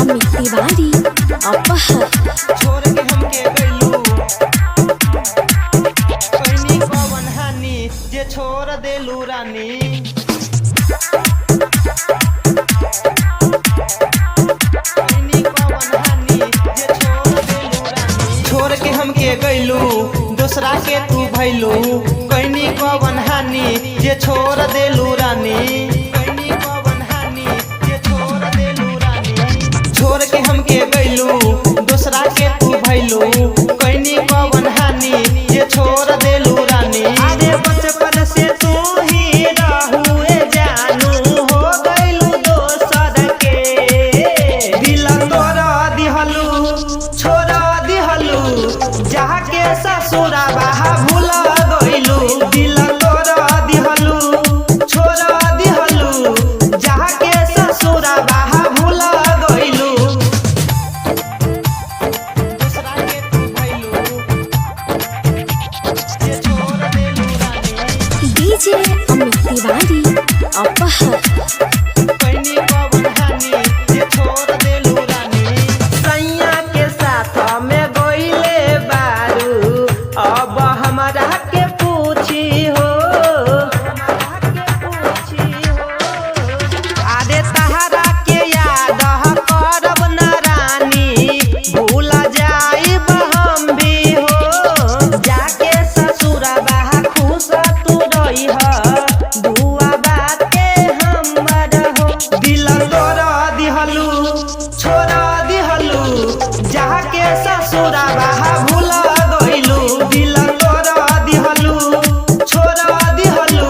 अमित तिवारी अपहर छोड़ के हमके गइलू कइनी कवन हानि जे छोड़ देलू रानी। कइनी कवन हानि जे छोड़ देलू रानी। छोड़ के हमके गइलू दूसरा के तू भइलू कइनी कवन हानि जे छोड़ देलू रानी। कइनी कवन हानि जे छोड़ देलू रानी। छोड़ के हमके गइलू दूसरा के तू भइलू कइनी कवन हानि जे छोड़ देलू रानी। अरे बचपन से तू ही रहुए जानू हो गइलू दोसर के दिल तोरा दिहलू छोड़ दिहलू जाके ससुराबा भूल गइलू। दिल तोरा दिहलू छोड़ दिहलू जाके ससुराबा भूल गइलू। दूसरा के तू भइलू जे छोड़ देलू रानी। डीजे अमित तिवारी अपहर कइनी कवन हानि जे छोड़ देलू रानी। सैया के साथ में गइले बारू अब हमरा के पूछी हो। आदे तहरा के याद करब न रानी भूल जाइब हम भी हो। जाके ससुरबा खुश तू रहिह दुआ बात के हमर हो। दिल तोरा दिहलू छोड़ दिहलू जाके ससुरबा भूल गइलू। दिल तोरा दिहलू छोड़ दिहलू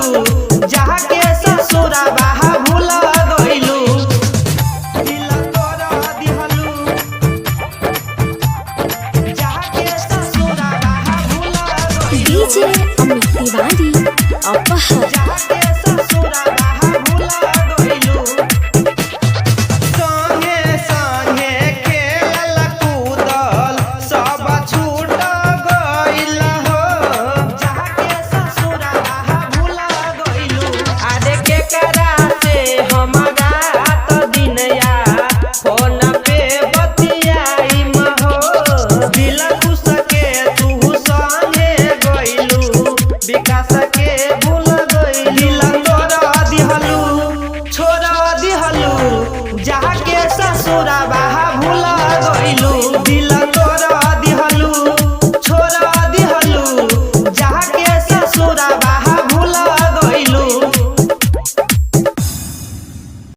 जाके ससुरबा भूल गइलू। दिल तोरा दिहलू जाके ससुरबा भूल गइलू। डीजे अमित तिवारी अपहर